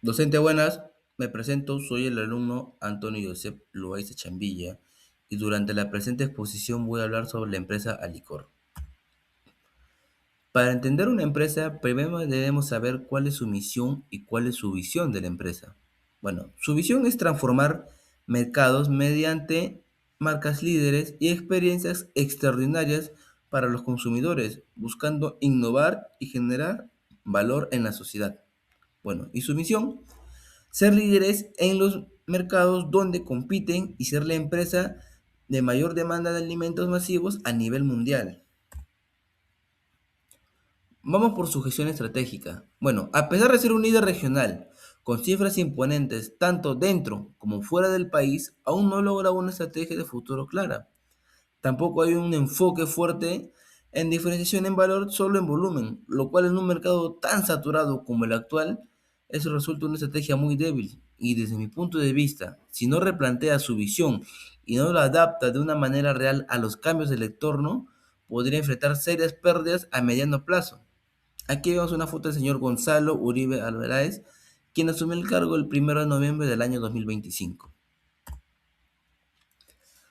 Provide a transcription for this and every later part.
Docente, buenas, me presento, soy el alumno Antonio Josep Loaiza Chambilla y durante la presente exposición voy a hablar sobre la empresa Alicor. Para entender una empresa, primero debemos saber cuál es su misión y cuál es su visión de la empresa. Bueno, su visión es transformar mercados mediante marcas líderes y experiencias extraordinarias para los consumidores, buscando innovar y generar valor en la sociedad. Bueno, y su misión ser líderes en los mercados donde compiten y ser la empresa de mayor demanda de alimentos masivos a nivel mundial. Vamos por su gestión estratégica. Bueno, a pesar de ser un líder regional con cifras imponentes tanto dentro como fuera del país, aún no logra una estrategia de futuro clara. Tampoco hay un enfoque fuerte en diferenciación en valor, solo en volumen, lo cual en un mercado tan saturado como el actual, eso resulta una estrategia muy débil. Y desde mi punto de vista, si no replantea su visión y no la adapta de una manera real a los cambios del entorno, podría enfrentar serias pérdidas a mediano plazo. Aquí vemos una foto del señor Gonzalo Uribe Alvarez, quien asumió el cargo el 1 de noviembre del año 2025.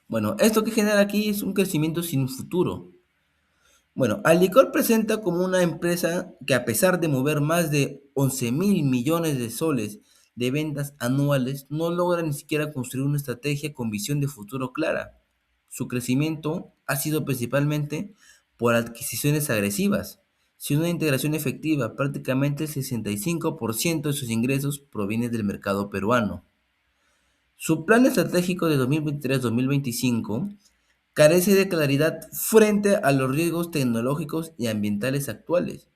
Bueno, esto que genera aquí es un crecimiento sin futuro. Bueno, Alicor presenta como una empresa que a pesar de mover más de 11 mil millones de soles de ventas anuales, no logra ni siquiera construir una estrategia con visión de futuro clara. Su crecimiento ha sido principalmente por adquisiciones agresivas. Sin una integración efectiva, prácticamente el 65% de sus ingresos proviene del mercado peruano. Su plan estratégico de 2023-2025 carece de claridad frente a los riesgos tecnológicos y ambientales actuales.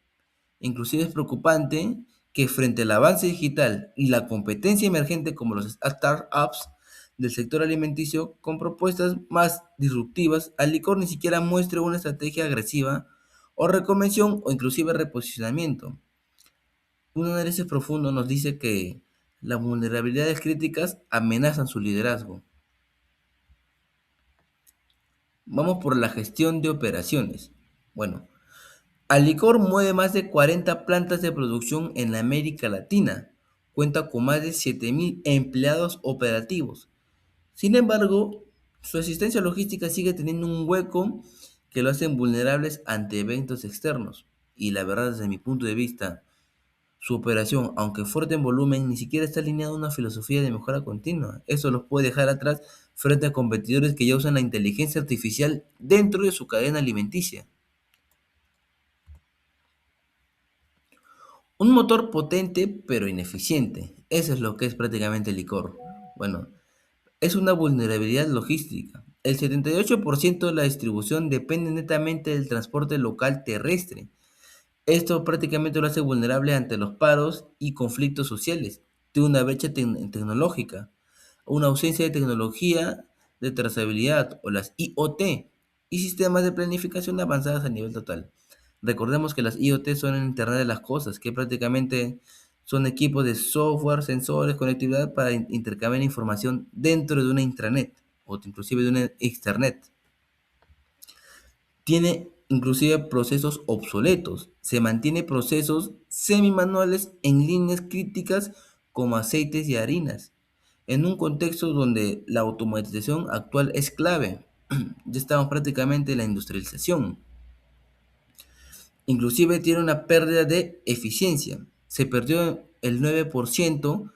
Inclusive es preocupante que frente al avance digital y la competencia emergente como los startups del sector alimenticio con propuestas más disruptivas, Alicor ni siquiera muestra una estrategia agresiva o reconversión o inclusive reposicionamiento. Un análisis profundo nos dice que las vulnerabilidades críticas amenazan su liderazgo. Vamos por la gestión de operaciones. Bueno, Alicor mueve más de 40 plantas de producción en la América Latina. Cuenta con más de 7.000 empleados operativos. Sin embargo, su asistencia logística sigue teniendo un hueco que lo hacen vulnerables ante eventos externos. Y la verdad, desde mi punto de vista, su operación, aunque fuerte en volumen, ni siquiera está alineada a una filosofía de mejora continua. Eso los puede dejar atrás frente a competidores que ya usan la inteligencia artificial dentro de su cadena alimenticia. Un motor potente pero ineficiente. Eso es lo que es prácticamente el licor. Bueno, es una vulnerabilidad logística. El 78% de la distribución depende netamente del transporte local terrestre. Esto prácticamente lo hace vulnerable ante los paros y conflictos sociales, de una brecha tecnológica, una ausencia de tecnología de trazabilidad o las IoT y sistemas de planificación avanzadas a nivel total. Recordemos que las IoT son el Internet de las cosas, que prácticamente son equipos de software, sensores, conectividad para intercambiar información dentro de una intranet o inclusive de una externet. Tiene inclusive procesos obsoletos, se mantiene procesos semimanuales en líneas críticas como aceites y harinas, en un contexto donde la automatización actual es clave. Ya estamos prácticamente en la industrialización. Inclusive tiene una pérdida de eficiencia. Se perdió el 9%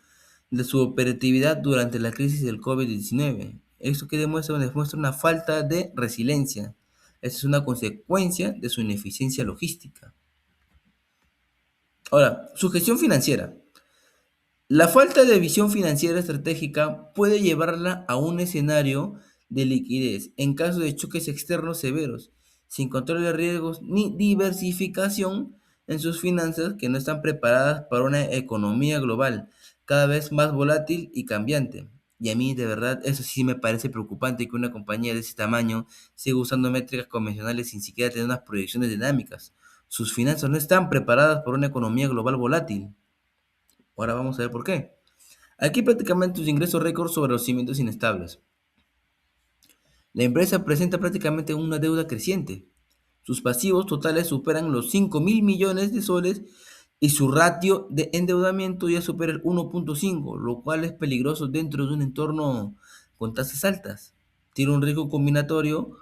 de su operatividad durante la crisis del COVID-19. Esto que demuestra una falta de resiliencia. Esa es una consecuencia de su ineficiencia logística. Ahora, su gestión financiera. La falta de visión financiera estratégica puede llevarla a un escenario de liquidez en caso de choques externos severos, sin control de riesgos ni diversificación en sus finanzas que no están preparadas para una economía global cada vez más volátil y cambiante. Y a mí de verdad eso sí me parece preocupante que una compañía de ese tamaño siga usando métricas convencionales sin siquiera tener unas proyecciones dinámicas. Sus finanzas no están preparadas para una economía global volátil. Ahora vamos a ver por qué. Aquí prácticamente tus ingresos récord sobre los cimientos inestables. La empresa presenta prácticamente una deuda creciente. Sus pasivos totales superan los 5.000 millones de soles y su ratio de endeudamiento ya supera el 1.5, lo cual es peligroso dentro de un entorno con tasas altas. Tiene un riesgo combinatorio.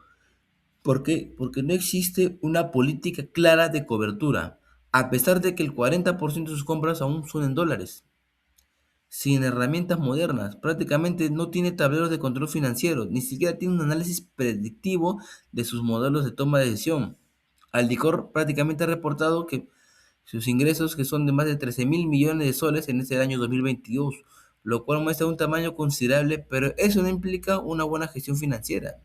¿Por qué? Porque no existe una política clara de cobertura, a pesar de que el 40% de sus compras aún son en dólares. Sin herramientas modernas, prácticamente no tiene tableros de control financiero, ni siquiera tiene un análisis predictivo de sus modelos de toma de decisión. Aldicor prácticamente ha reportado que sus ingresos, que son de más de 13 mil millones de soles en este año 2022, lo cual muestra un tamaño considerable, pero eso no implica una buena gestión financiera.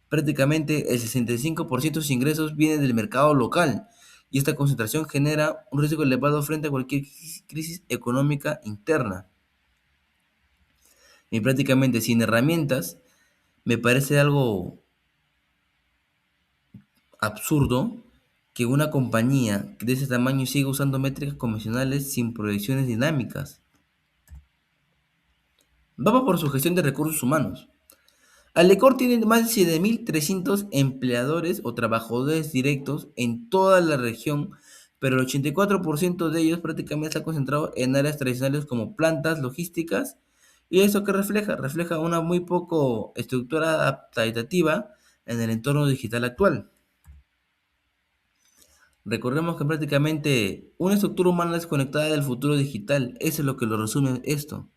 Prácticamente el 65% de sus ingresos viene del mercado local y esta concentración genera un riesgo elevado frente a cualquier crisis económica interna. Y prácticamente sin herramientas, me parece algo absurdo que una compañía de ese tamaño siga usando métricas convencionales sin proyecciones dinámicas. Vamos por su gestión de recursos humanos. Alecor tiene más de 7.300 empleadores o trabajadores directos en toda la región, pero el 84% de ellos prácticamente está concentrado en áreas tradicionales como plantas, logísticas, y eso que refleja, refleja una muy poco estructura adaptativa en el entorno digital actual. Recordemos que prácticamente una estructura humana desconectada del futuro digital, eso es lo que lo resume esto.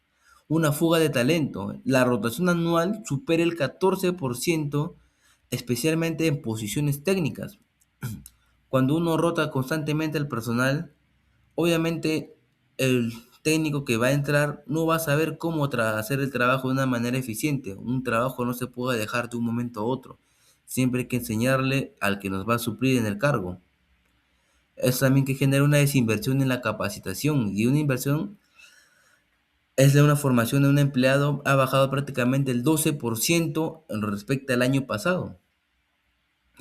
Una fuga de talento. La rotación anual supera el 14%, especialmente en posiciones técnicas. Cuando uno rota constantemente el personal, obviamente el técnico que va a entrar no va a saber cómo hacer el trabajo de una manera eficiente. Un trabajo no se puede dejar de un momento a otro. Siempre hay que enseñarle al que nos va a suplir en el cargo. Es también que genera una desinversión en la capacitación y una inversión es de una formación de un empleado ha bajado prácticamente el 12% en respecto al año pasado.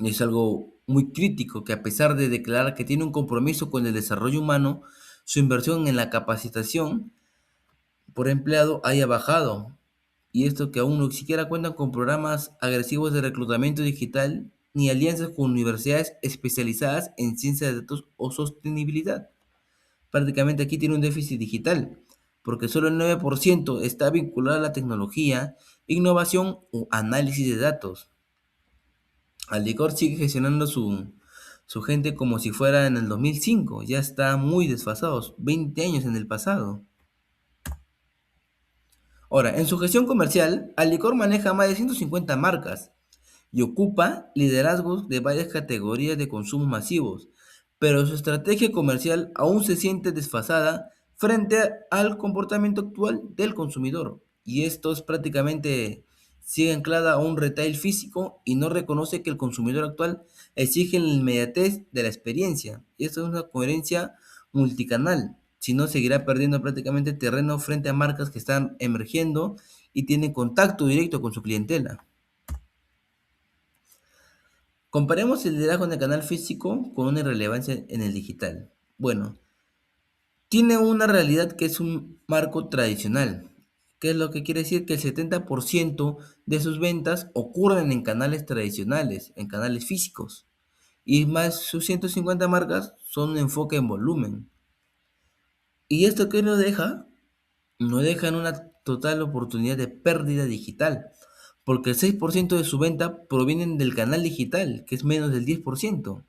Y es algo muy crítico que a pesar de declarar que tiene un compromiso con el desarrollo humano, su inversión en la capacitación por empleado haya bajado. Y esto que aún no siquiera cuentan con programas agresivos de reclutamiento digital ni alianzas con universidades especializadas en ciencia de datos o sostenibilidad. Prácticamente aquí tiene un déficit digital, porque solo el 9% está vinculado a la tecnología, innovación o análisis de datos. Aldecor sigue gestionando su gente como si fuera en el 2005, ya está muy desfasados, 20 años en el pasado. Ahora, en su gestión comercial, Aldecor maneja más de 150 marcas, y ocupa liderazgos de varias categorías de consumos masivos, pero su estrategia comercial aún se siente desfasada frente al comportamiento actual del consumidor. Y esto es prácticamente sigue anclada a un retail físico y no reconoce que el consumidor actual exige la inmediatez de la experiencia. Y esto es una coherencia multicanal. Si no, seguirá perdiendo prácticamente terreno frente a marcas que están emergiendo y tienen contacto directo con su clientela. Comparemos el liderazgo en el canal físico con una irrelevancia en el digital. Bueno, tiene una realidad que es un marco tradicional, que es lo que quiere decir que el 70% de sus ventas ocurren en canales tradicionales, en canales físicos, y más sus 150 marcas son un enfoque en volumen. ¿Y esto qué nos deja? Nos deja en una total oportunidad de pérdida digital, porque el 6% de su venta provienen del canal digital, que es menos del 10%.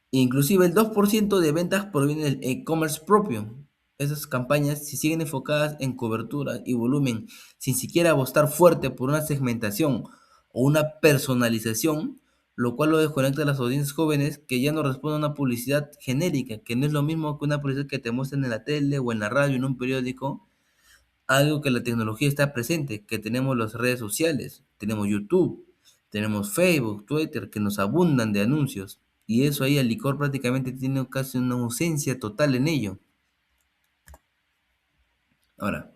Inclusive el 2% de ventas proviene del e-commerce propio. Esas campañas, si siguen enfocadas en cobertura y volumen, sin siquiera apostar fuerte por una segmentación o una personalización, lo cual lo desconecta a las audiencias jóvenes que ya no responden a una publicidad genérica, que no es lo mismo que una publicidad que te muestran en la tele o en la radio, en un periódico, algo que la tecnología está presente, que tenemos las redes sociales, tenemos YouTube, tenemos Facebook, Twitter, que nos abundan de anuncios. Y eso ahí el licor prácticamente tiene casi una ausencia total en ello. Ahora,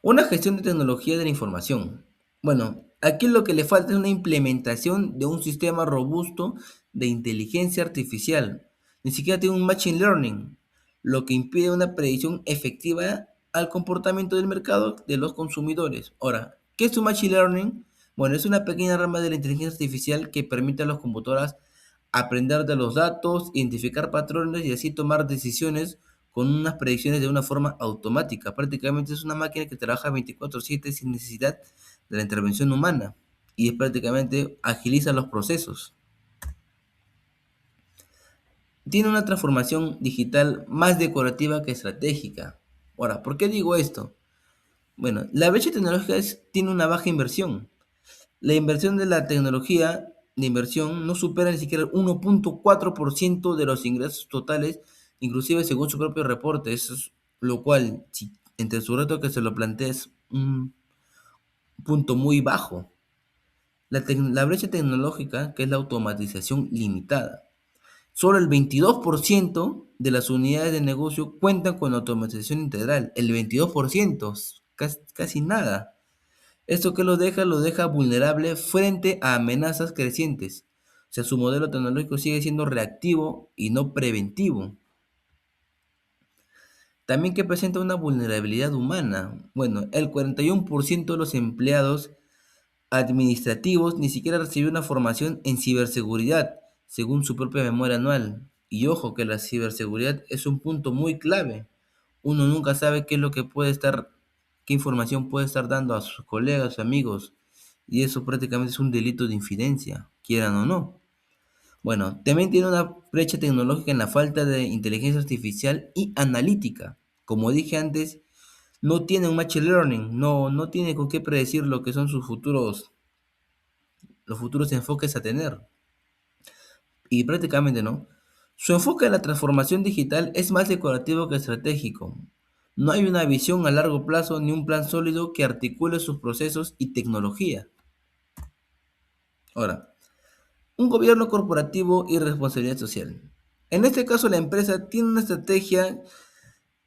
una gestión de tecnología de la información. Bueno, aquí lo que le falta es una implementación de un sistema robusto de inteligencia artificial. Ni siquiera tiene un machine learning, lo que impide una predicción efectiva al comportamiento del mercado de los consumidores. Ahora, ¿qué es un machine learning? Bueno, es una pequeña rama de la inteligencia artificial que permite a las computadoras aprender de los datos, identificar patrones y así tomar decisiones con unas predicciones de una forma automática. Prácticamente es una máquina que trabaja 24/7 sin necesidad de la intervención humana y es prácticamente agiliza los procesos. Tiene una transformación digital más decorativa que estratégica. Ahora, ¿por qué digo esto? Bueno, la brecha tecnológica tiene una baja inversión. La inversión de la tecnología de inversión no supera ni siquiera el 1,4% de los ingresos totales, inclusive según su propio reporte. Eso es lo cual, si entre su reto que se lo plantea es un punto muy bajo. La brecha tecnológica, que es la automatización limitada. Solo el 22% de las unidades de negocio cuentan con automatización integral. El 22%, casi nada. ¿Esto qué lo deja? Lo deja vulnerable frente a amenazas crecientes. O sea, su modelo tecnológico sigue siendo reactivo y no preventivo. También que presenta una vulnerabilidad humana. Bueno, el 41% de los empleados administrativos ni siquiera recibió una formación en ciberseguridad, según su propia memoria anual. Y ojo que la ciberseguridad es un punto muy clave. Uno nunca sabe qué es lo que puede estar, qué información puede estar dando a sus colegas, amigos, y eso prácticamente es un delito de infidencia, quieran o no. Bueno, también tiene una brecha tecnológica en la falta de inteligencia artificial y analítica. Como dije antes, no tiene un machine learning, no tiene con qué predecir lo que son los futuros enfoques a tener. Y prácticamente no. Su enfoque en la transformación digital es más decorativo que estratégico. No hay una visión a largo plazo ni un plan sólido que articule sus procesos y tecnología. Ahora, un gobierno corporativo y responsabilidad social. En este caso, la empresa tiene una estrategia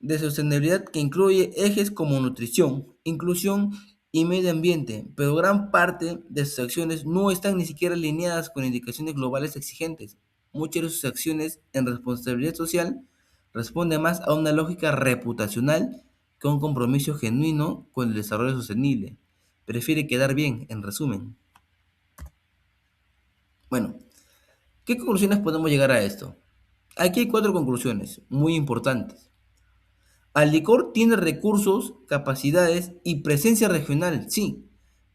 de sostenibilidad que incluye ejes como nutrición, inclusión y medio ambiente, pero gran parte de sus acciones no están ni siquiera alineadas con indicaciones globales exigentes. Muchas de sus acciones en responsabilidad social responden más a una lógica reputacional que a un compromiso genuino con el desarrollo sostenible. Prefiere quedar bien, en resumen. Bueno, ¿qué conclusiones podemos llegar a esto? Aquí hay cuatro conclusiones muy importantes. Alicor tiene recursos, capacidades y presencia regional, sí,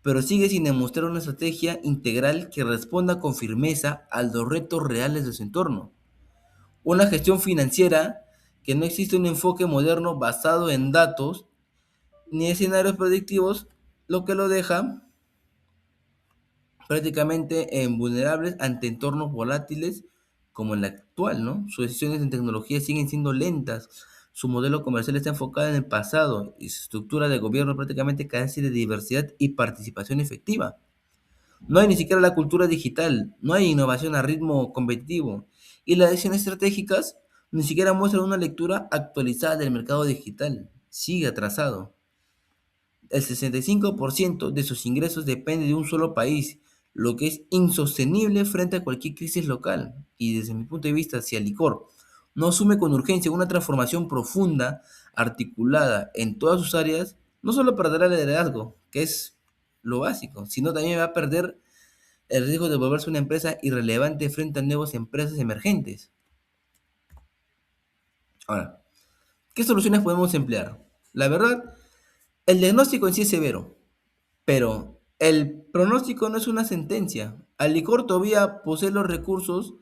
pero sigue sin demostrar una estrategia integral que responda con firmeza a los retos reales de su entorno. Una gestión financiera que no existe un enfoque moderno basado en datos ni escenarios predictivos, lo que lo deja prácticamente vulnerables ante entornos volátiles como el actual, ¿no? Sus decisiones en tecnología siguen siendo lentas, su modelo comercial está enfocado en el pasado y su estructura de gobierno prácticamente carece de diversidad y participación efectiva. No hay ni siquiera la cultura digital, no hay innovación a ritmo competitivo y las decisiones estratégicas ni siquiera muestran una lectura actualizada del mercado digital. Sigue atrasado. El 65% de sus ingresos depende de un solo país, lo que es insostenible frente a cualquier crisis local. Y desde mi punto de vista, si el licor no asume con urgencia una transformación profunda, articulada en todas sus áreas, no solo perderá el liderazgo, que es lo básico, sino también va a perder el riesgo de volverse una empresa irrelevante frente a nuevas empresas emergentes. Ahora, ¿qué soluciones podemos emplear? La verdad, el diagnóstico en sí es severo. Pero el pronóstico no es una sentencia. Alicor todavía posee los recursos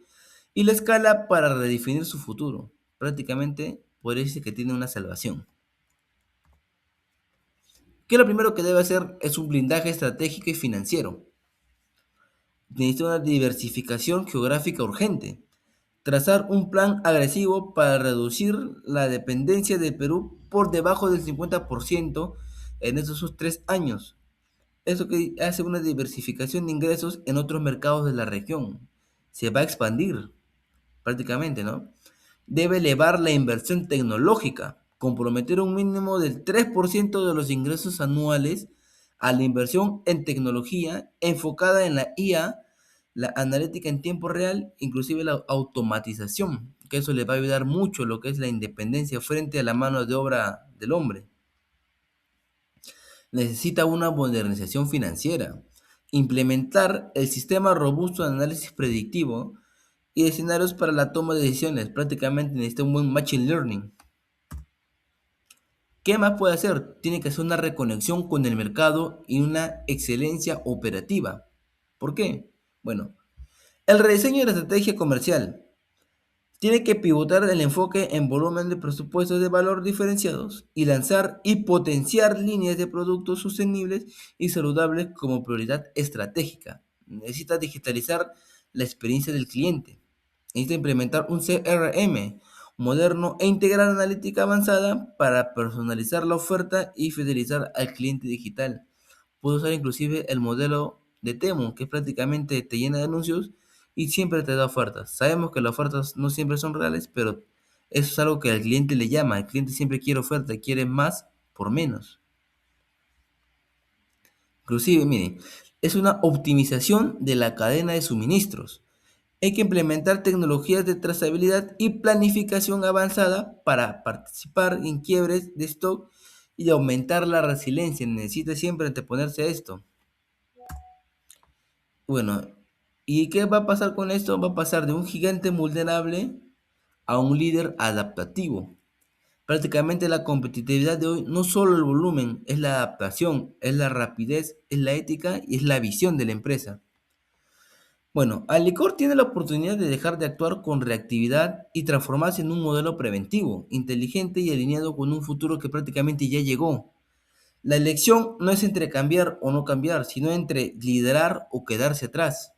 y la escala para redefinir su futuro. Prácticamente podría decirse que tiene una salvación. ¿Qué es lo primero que debe hacer? Es un blindaje estratégico y financiero. Necesita una diversificación geográfica urgente. Trazar un plan agresivo para reducir la dependencia de Perú por debajo del 50% en esos 3 años. Eso que hace una diversificación de ingresos en otros mercados de la región. Se va a expandir prácticamente, ¿no? Debe elevar la inversión tecnológica, comprometer un mínimo del 3% de los ingresos anuales a la inversión en tecnología enfocada en la IA, la analítica en tiempo real, inclusive la automatización, que eso le va a ayudar mucho lo que es la independencia frente a la mano de obra del hombre. Necesita una modernización financiera, implementar el sistema robusto de análisis predictivo y escenarios para la toma de decisiones. Prácticamente necesita un buen machine learning. ¿Qué más puede hacer? Tiene que hacer una reconexión con el mercado y una excelencia operativa. ¿Por qué? Bueno, el rediseño de la estrategia comercial tiene que pivotar el enfoque en volumen de presupuestos de valor diferenciados y lanzar y potenciar líneas de productos sostenibles y saludables como prioridad estratégica. Necesita digitalizar la experiencia del cliente. Necesita implementar un CRM moderno e integrar analítica avanzada para personalizar la oferta y fidelizar al cliente digital. Puedo usar inclusive el modelo de Temu, que prácticamente te llena de anuncios y siempre te da ofertas. Sabemos que las ofertas no siempre son reales, pero eso es algo que al cliente le llama. El cliente siempre quiere oferta, quiere más por menos. Inclusive, miren, es una optimización de la cadena de suministros. Hay que implementar tecnologías de trazabilidad y planificación avanzada para participar en quiebres de stock y aumentar la resiliencia. Necesita siempre anteponerse a esto. Bueno, ¿y qué va a pasar con esto? Va a pasar de un gigante vulnerable a un líder adaptativo. Prácticamente la competitividad de hoy no solo el volumen, es la adaptación, es la rapidez, es la ética y es la visión de la empresa. Bueno, Alicor tiene la oportunidad de dejar de actuar con reactividad y transformarse en un modelo preventivo, inteligente y alineado con un futuro que prácticamente ya llegó. La elección no es entre cambiar o no cambiar, sino entre liderar o quedarse atrás.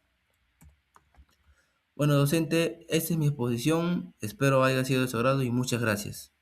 Bueno, docente, esta es mi exposición. Espero haya sido de su agrado y muchas gracias.